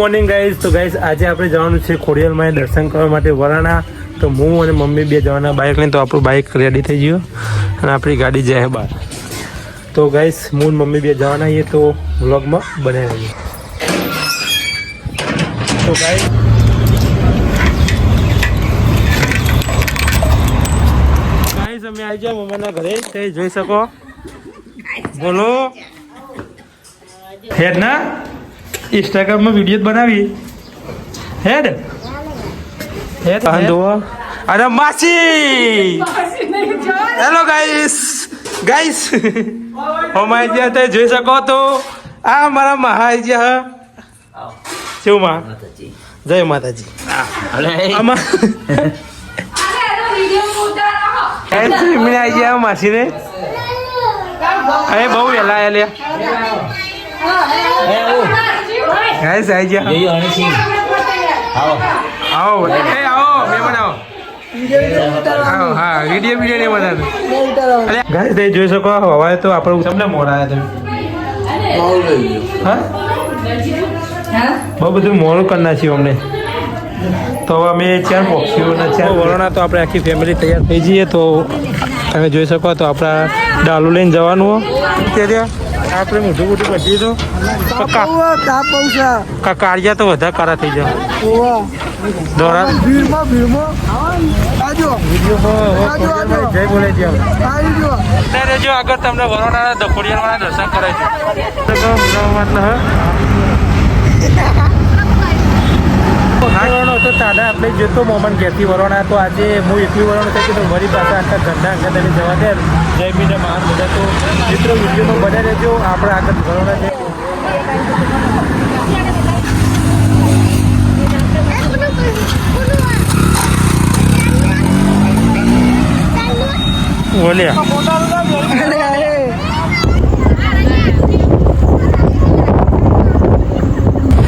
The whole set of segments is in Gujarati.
Morning guys. તો ગાઈઝ આજે આપણે જવાનું છે ખોડિયારમાં દર્શન કરવા માટે વરાણા. તો હું અને મમ્મી બે જવાના બાઇક લઈને. તો આપણું બાઇક રેડી થઈ ગયું અને આપણી ગાડી જાય બહાર. તો ગાઈઝ હું અને મમ્મી બે જવાના છીએ. તો વ્લોગમાં બનાવી રહીએ. તો ગાઈઝ અમે આવી ગયા મમ્માના ઘરે. તે જોઈ શકો. બોલો હેડ ના ઇન્સ્ટાગ્રામમાં વિડીયો બનાવી હેડ હેડ અરે માસી. હેલો ગાઈસ ગાઈસ અમારી જ્યાં તે જોઈ શકો. તો આ મારા મહાઈ જ્યાં શું માં જય માતાજી. આમાં આવી ગયા માસી ને. અરે બહુ વહેલા લ્યા ગાઈસ આવી ગયા. આવો એ આવો મહેમાન આવો. હા વિડીયો નહીં બધા ગાઈસ તે જોઈ શકો. હવે તો આપણે તમને મોડા આવ્યા. હા બહુ બધું મોડું કરી નાખ્યું અમને. તો અમે ચાર પક્ષીઓના ચાર વરોણા. તો આપણે આખી ફેમિલી તૈયાર થઈ જઈએ. તો તમે જોઈ શકો. તો આપણા ડાલુ લઈને જવાનું ત્યારે આપણે મોટું મોટું કરી દીધું. કાળિયા તો વધારે કાળા થઈ જાય. જય બોલે છે. અત્યારે જો આગળ તમને વરોણાના દખોડિયાના દર્શન કરાય છે. તો તાડા આપણે જતો મોમન ઘેરથી વરોણા. તો આજે હું એકલી વરોણ થઈ તો મારી પાસે આખા ઘરના અંગત એને જવા દે. જયમીને મહાન બધા. તો મિત્રો વિડીયોમાં બને રહેજો. આપણે આગળ વરોણા છે. બોલ્યા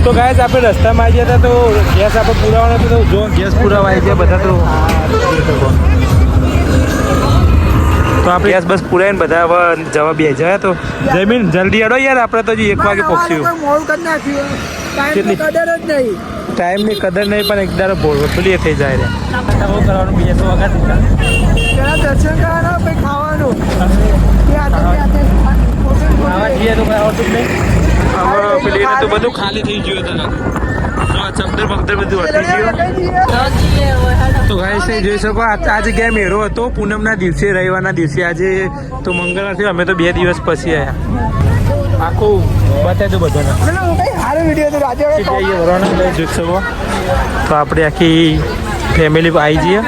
તો ગાઈસ આપણે રસ્તામાં આવી ગયા હતા. તો ગેસ આપણે પુરાવાનો હતો. તો જો ગેસ પુરાવા આવી ગયા બધા. તો આપણે ગેસ બસ પુરાઈને બધા હવે જવા બે જાય. તો જમીન જલ્દી અડો યાર. આપણે તો 1 વાગે પહોંચ્યું. ટાઈમની કદર નહીં પણ એક દાડો ભૂલી થઈ જાય. કરવાનું બીજા 100 વાગ્યા દર્શન કરવાના પછી ખાવાનું ખાવા જઈએ. તો આવતું નહીં. પેલી તો બધું ખાલી થઈ ગયું હતું. ચમદર બગદર બધું હટી ગયું. તો ગાઈસ જોઈ શકો. આ જગ્યાએ મેળો હતો પૂનમના દિવસે, રવિવારના દિવસે. આજે તો મંગળવાર થયો. અમે તો 2 દિવસ પછી આવ્યા. આખું બતાવી દો બધાને. જોઈ શકો. તો આપણે આખી ફેમિલી આવી જઈએ.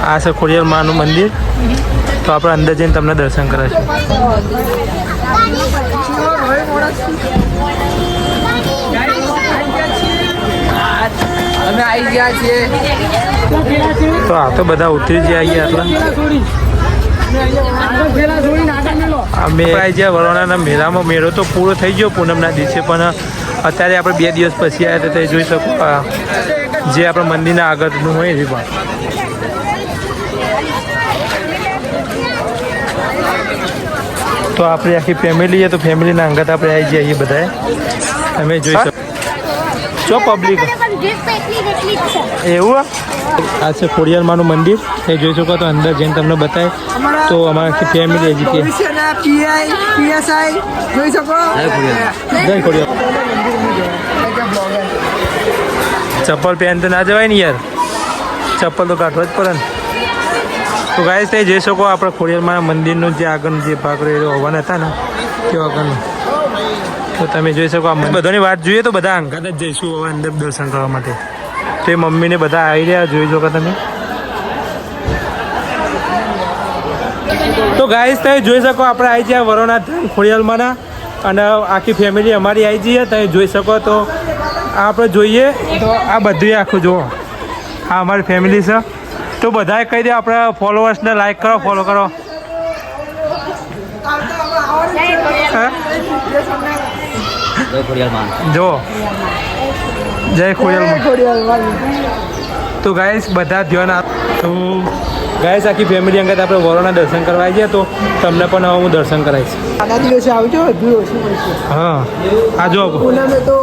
આ છે ખોડિયાર માનું મંદિર. તો આપણે અંદર જઈને તમને દર્શન કરાવીશું. અમે આવી ગયા છીએ. તો આ તો બધા ઉતરી જ આવી ગયા. અમે આવી ગયા વરોણાના મેળામાં. મેળો તો પૂરો થઈ ગયો પૂનમના દિવસે. પણ અત્યારે આપણે 2 દિવસ પછી આવ્યા. તો તે જોઈ શકો. જે આપણા મંદિરના આગળનું હોય છે. પણ તો આપણી આખી ફેમિલી છે. તો ફેમિલીના અંગત આપણે આવી જઈએ બધાએ. તમે જોઈ શકો છો પબ્લિક એવું. આ છે ખોડિયારમાંનું મંદિર. એ જોઈ શકો. તો અંદર જઈને તમને બતાવે. તો અમારી આખી ફેમિલી હજી કે જય ખોડિયાર. ચપ્પલ પહેન તો ના જવાય ને યાર. ચપ્પલ તો કાઢવા જ પડે ને. તો ગાઈસ તે જોઈ શકો. આપણે ખોડિયારમાં મંદિરનું જે આગળનું જે ભાગ રહ્યો હોવાના હતા ને તે આગળનું. તો તમે જોઈ શકો. બધાની વાત જોઈએ તો બધા અંગાત જ જઈશું હવે અંદર દર્શન કરવા માટે. તો એ મમ્મીને બધા આવી રહ્યા. જોઈ શકો તમે. તો ગાઈસ તમે જોઈ શકો. આપણે આવી ગયા વરોણા ખોડિયારમાંના. અને આખી ફેમિલી અમારી આવી જઈએ. તમે જોઈ શકો. તો આપણે જોઈએ તો આ બધું આખું જુઓ. આ અમારી ફેમિલી છે. તો બધાએ કહી દે આપણા ફોલોઅર્સને લાઈક કરો, ફોલો કરો. જો જય ખોડિયાર. તો ગાઈસ બધા ધ્યાન આપ. તો ગાઈસ આખી ફેમિલી અંગત આપણે વરોણા દર્શન કરવા આવી જાય. તો તમને પણ હવે હું દર્શન કરાવીશ. આના દિવસે આવજો. હા આ જો પૂનમે તો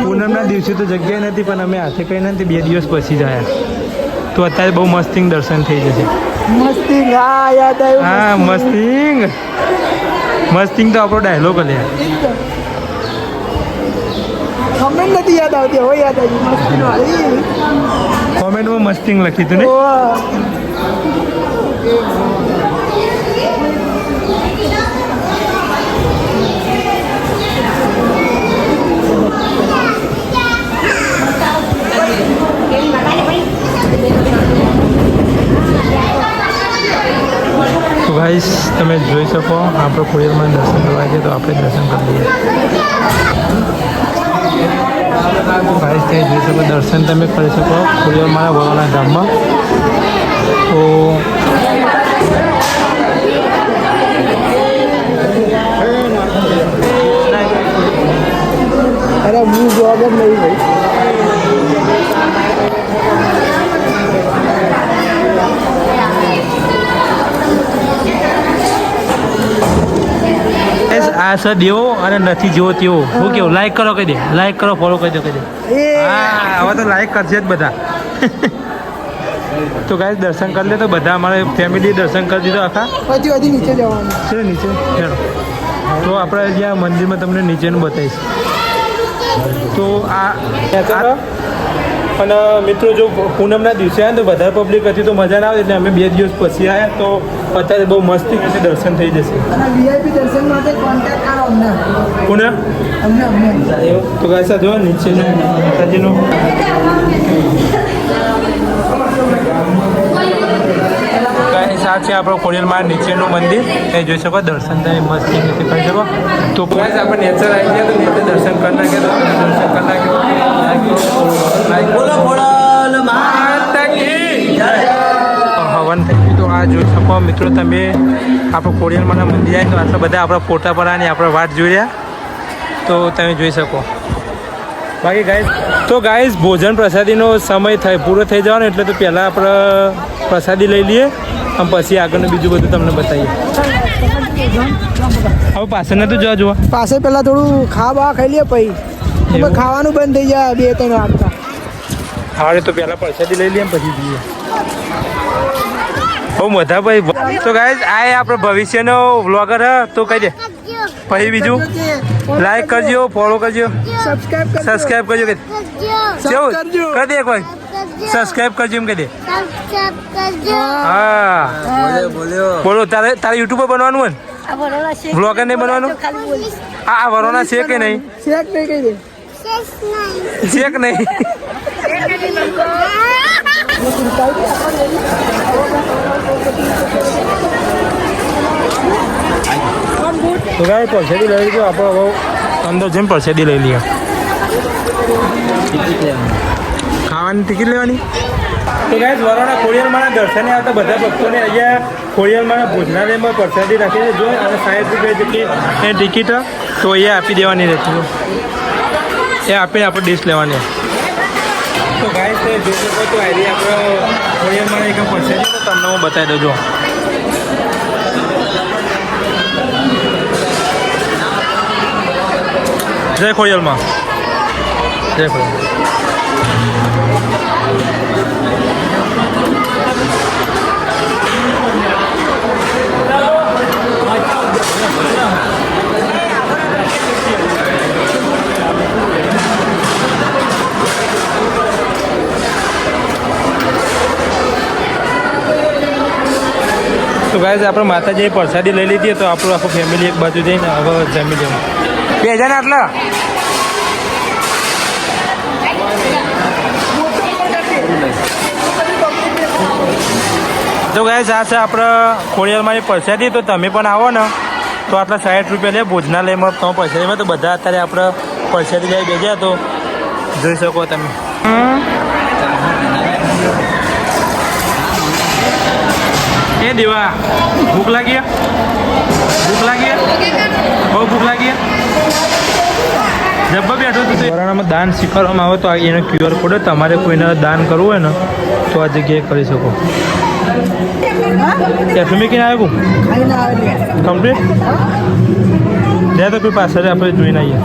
પૂનમના દિવસે તો જગ્યા નથી, પણ અમે હાથે કહીને 2 દિવસ પછી જ આવ્યા, તો અત્યારે બહુ મસ્તિંગ દર્શન થઈ જશે. મસ્તિંગ, હા યાદ આવ્યું. હા મસ્તિંગ, મસ્તિંગ તો આપણો ડાયલોગ લે. કમેન્ટ નથી યાદ આવતી, હવે યાદ આવી મસ્તિંગ વાળી. કોમેન્ટમાં મસ્તિંગ લખી તું ને. તો ગાઈસ તમે જોઈ શકો આપણે ખોડિયારમાં દર્શન કરવા છે, તો આપણે દર્શન કરી લઈએ. ગાઈસ તમે જોઈ શકો દર્શન તમે કરી શકો ખોડિયારમાં વડોના ગામમાં. તો અરે હું જોબ જ નહીં ભાઈ. આ સર દેવો અને નથી જેવો તેવો. હું કેવું લાઈક કરો કહી દે, લાઈક કરો, ફોલો કરી દો કહી દે. હા હવે તો લાઈક કરશે જ બધા. તો ગાઈસ દર્શન કરી લે, તો બધા અમારે ફેમિલી દર્શન કરી દીધો આખા. પછી નીચે જવાનું છે નીચે ચાલો. તો આપણે જ્યાં મંદિરમાં તમને નીચેનું બતાવીશ. તો આ અને મિત્રો જો પૂનમના દિવસે આવ્યા તો વધારે પબ્લિક હતી તો મજા ના આવે, એટલે અમે 2 દિવસ પછી આવ્યા, તો અત્યારે બહુ મસ્તી રીતે દર્શન થઈ જશે. અને વીઆઈપી દર્શન માટે કોન્ટેક્ટ કરો અમને. કોને? અમને એવું તો ગાઈસ આ જો નીચેનું માતાજીનું આ છે આપણો ખોડિયારમાં નીચેનું મંદિર. એ જોઈ શકો દર્શન તમે મસ્તી રીતે કરી શકો. તો ગાઈસ આપણે નેચર આવી ગયા, તો નેચર દર્શન કરી નાખ્યા, તો દર્શન કરી નાખ્યા. હવન થઈ ગયું. તો આ જોઈ શકો મિત્રો તમે આપણો ખોડિયારમાંના મંદિર આવે, તો આટલા બધા આપણા ફોટા પડાની આપણે વાટ જોઈ રહ્યા, તો તમે જોઈ શકો. બાકી ગાઈસ તો ગાઈસ ભોજન પ્રસાદીનો સમય પૂરો થઈ જવાનો, એટલે તો પહેલાં આપણે પ્રસાદી લઈ લઈએ અને પછી આગળનું બીજું બધું તમને બતાવીએ. હવે પાછળ નતું જોવા પાસે પહેલાં થોડું ખાવા ખાઈ લઈએ, પછી ખાવાનું બંધ થઈ જાય 2-3 વાગતા. હવે તો પહેલાં પ્રસાદી લઈ લઈએ પછી જઈએ. બહુ મજા ભાઈ. તો ગાઈસ આ આપણો ભવિષ્યનો વ્લોગર હ, તો કહી દે પછી બીજું લાઈક કરજો, ફોલો કરજો, સબસ્ક્રાઈબ કરજો. કરી દે એક વાર સબસ્ક્રાઈબ કરજો એમ કહી દે. હા બોલો. તારે યુટ્યુબર બનવાનું હોય ને, વ્લોગર નહીં બનવાનું? હા વરોના છે કે નહીં? શેક નહીં. તો ગાય પરસેદી લઈ લીધું આપણે. હવે અંદર જઈને પરસેદી લઈ લઈએ. ખાવાની ટિકિટ લેવાની. તો ગાય વરોના ખોડિયારમાંના દર્શને આવતા બધા ભક્તોને અહીંયા ખોડિયારમાંના ભોજનાલયમાં પ્રસાદી રાખી છે. જો અને 60 રૂપિયા જેટલી એ ટિકિટ, તો અહીંયા આપી દેવાની રહેતી. એ આપીને આપણે ડીશ લેવાની. તો ગાય છે જોઈ શકો તો આવી આપણે ખોડિયારમાં એક પ્રસાદી, તો તમને હું બતાવી દઉં. જો જય ખોડિયારમાં, જય ખોડિયાર. તો ગાઈઝ આપણે માતાજીની પ્રસાદી લઈ લીધી, તો આપણું આખું ફેમિલી એક બાજુ જઈને હવે જમી જવું. 2000 આટલા. તો ગાઈઝ આ છે આપણે ખોડિયારમાંની પ્રસાદી. તો તમે પણ આવો ને તો આટલા 60 રૂપિયા લે ભોજનાલયમાં. તો પ્રસાદીમાં તો બધા અત્યારે આપણે પ્રસાદી લઈ બેસ્યા, તો જોઈ શકો તમે. એ દેવા ભૂખ લાગી? ભૂખ લાગી? બહુ ભૂખ લાગી? જબ્બા બેઠો તો વરાણામાં દાન સ્વીકારવામાં આવે, તો એનો QR કોડ તમારે કોઈને દાન કરવું હોય ને તો આ જગ્યાએ કરી શકો. તમે ક્યાં આવ્યું કમ્પ્લીટ? ત્યાં તો કોઈ પાછળ આપણે જોઈને આવીએ.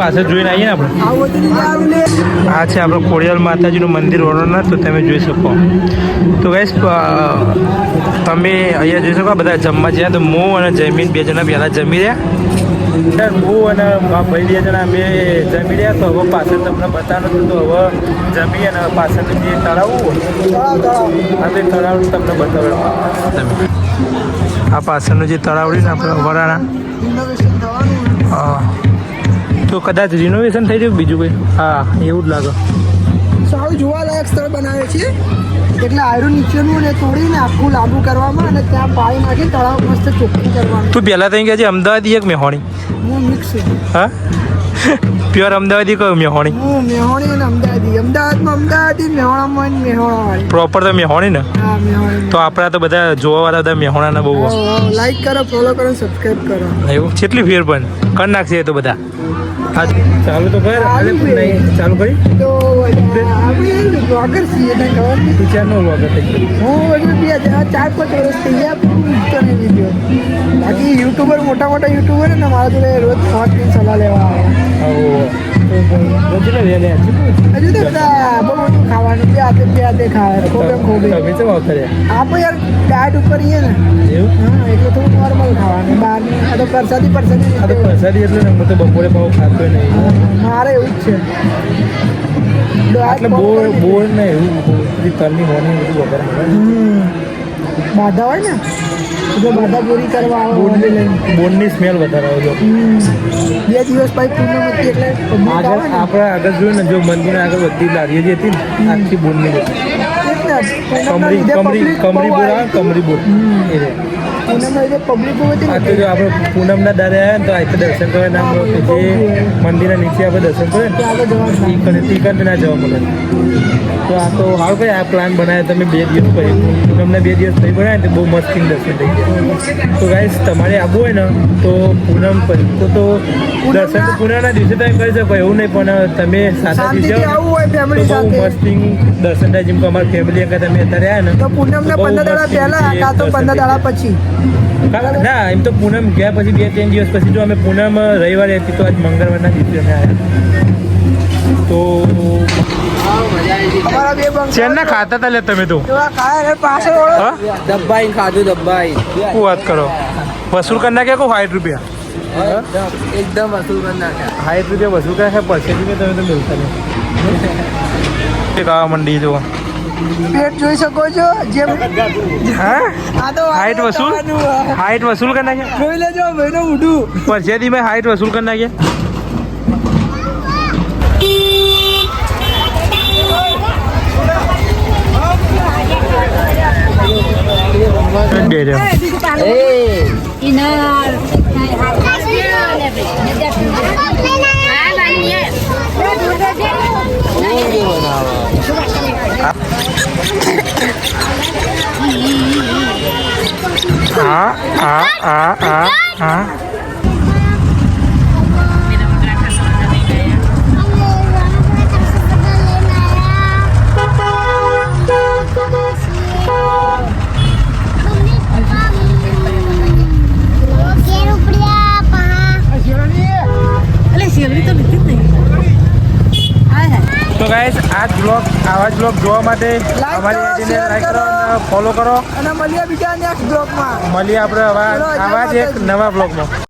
પાછળ જોઈને આવીએ ને આપણે. આવો તો નહીં આવે લે. આ છે આપણું ખોડિયાર માતાજીનું મંદિર વડોદરા, તો તમે જોઈ શકો. તો ગાઈસ તમે અહીંયા જોઈ શકો બધા જમવા જ્યાં તો હું અને જમીન બે જણા પહેલાં જમી રહ્યા. હું અને ભાઈ બે જણા અમે જમી રહ્યા. તો હવે પાછળ તમને બતાવવાનું હતું, તો હવે જમી અને પાછળનું જે તળાવ આ તે તળાવ તમને બતાવવાનું તમે. આ પાછળનું જે તળાવ રહ્યું ને આપણે વરાણા, રિનોવેશન થવાનું. હા તો કદાચ રિનોવેશન થઈ ગયું બીજું કંઈ. હા એવું જ લાગે. સારું જોવાલાયક સ્થળ બનાવે છે, એટલે આયરન નીચેનું ને તોડીને આખું લાંબુ કરવામાં અને ત્યાં પાણી નાખી તળાવ મસ્ત ચોખ્ખું કરવાનું. તું પહેલાં તો કહે છે અમદાવાદી એક મેહોણી? હું મિક્સ છું. હા પ્યોર અમદાવાદી કયું મેહોણી? હું મેહોણી અને અમદાવાદી. અમદાવાદમાં અમદાવાદી, મેહોણામાં મેહોણાવાળી. પ્રોપર તો મેહોણી ને? હા મેહોણી. તો આપણા તો બધા જોવાવાળા બધા મેહોણાના બહુ. લાઈક કરો, ફોલો કરો, સબસ્ક્રાઈબ કરો. એવું કેટલી ફેર પણ કરી નાખશે એ તો બધા. હા ચાલુ તો કર. ચાલુ કરી તો આપણે બ્લોગર છીએ, તને ખબર નહીં? તું ચારનો વગર થઈ ગયો. હું હજુ 4-5 વર્ષ થઈ ગયા પણ હું મૂકતો નહીં વિડીયો. બાકી યુટ્યુબર મોટા મોટા યુટ્યુબર ને મારા જોડે રોજ 5 સલાહ લેવા આવે. હજુ તો બધા બહુ બધું ખાવાનું, બે હાથે ખાવે, ખોબે ખોબે. આપણે યાર ડાયટ ઉપર રહીએ ને, એવું હા, એટલે થોડું નોર્મલ ખાવાનું. બહારનું આ તો પ્રસાદી આ તો પ્રસાદી એટલે ને હું તો બપોરે ભાવ ખાતો નહીં. મારે એવું જ છે. એટલે બોર ને એવું તલની હોની બધું વગર બાધા હોય ને, જો બાધા પૂરી કરવા આવે બોરની સ્મેલ વધારે આવે. 2 દિવસ પછી પૂનમ હતી એટલે public આવે ને. આપણે આગળ જોયું ને, જો મંદિર આગળ બધી લારીઓ જે હતી ને આખી બોરની કમરી બોર આવે, કમરી બોર એ રે. પૂનમના લીધે પબ્લિક બહુ હતી આ તો ને, જો આપણે પૂનમના દારે આવ્યા ને તો આ દર્શન કરવા ના મળે. જે મંદિરના નીચે આપણે દર્શન કરીએ ને આગળ જવાનું ઈ કંઈ ના જવા મળે. તો આ તો હાલ ભાઈ આ પ્લાન બનાવ્યા તમે 2 દિવસ પછી, પૂનમના 2 દિવસ પછી બનાવ્યા તો બહુ મસ્ત દર્શન થઈ ગયા. તો ગાઈસ તમારે આવવું હોય ને તો પૂનમ પછી તો દર્શન તો પૂનમના દિવસે તમે કરી શકો એવું નહીં, પણ તમે સાદા દિવસે શાંતિથી આવવું હોય તો ફેમિલી બહુ સાથે મસ્ત દર્શન થાય. જેમ કે અમારી ફેમિલી આગળ તમે અત્યારે આવ્યા ને તો પૂનમના 15 દાડા પહેલા કાં તો 15 દાડા પછી. ના એમ તો પૂનમ ગયા પછી 2-3 દિવસ પછી જો અમે પૂનમ રવિવારે હતી તો આજ મંગળવારના દિવસે અમે આવ્યા. તો અમારા બે બંક ચેનના ખાતા હતા લે તમે તો એવા ખાય ને પાછળ ઓળો. હા દબાઈ ખાધું દબાઈ શું વાત કરો? વસૂલ કરી નાખ્યા કો 60 રૂપિયા? એકદમ વસૂલ કરી નાખ્યા. 60 રૂપિયા વસૂલ કર્યા પછી તમે તો મિલતા નહીં. ખાવા મંડી જો પેટ જોઈ શકો છો જેમ. હા આ તો 60 વસૂલ ખાવાનું, હા. 60 વસૂલ કરી નાખ્યા જોઈ લેજો ભાઈનો ઉઠું. પછી મેં 60 વસૂલ કરી નાખ્યા. બે રહ્યા. Inar. હા તો ગાઈસ આવા જ બ્લોગ જોવા માટે અમારી આઈડીને લાઈક કરો અને ફોલો કરો. અને મળીએ બીજા નેક્સ્ટ બ્લોગમાં. મળીએ આપણે આવા જ એક નવા બ્લોગમાં.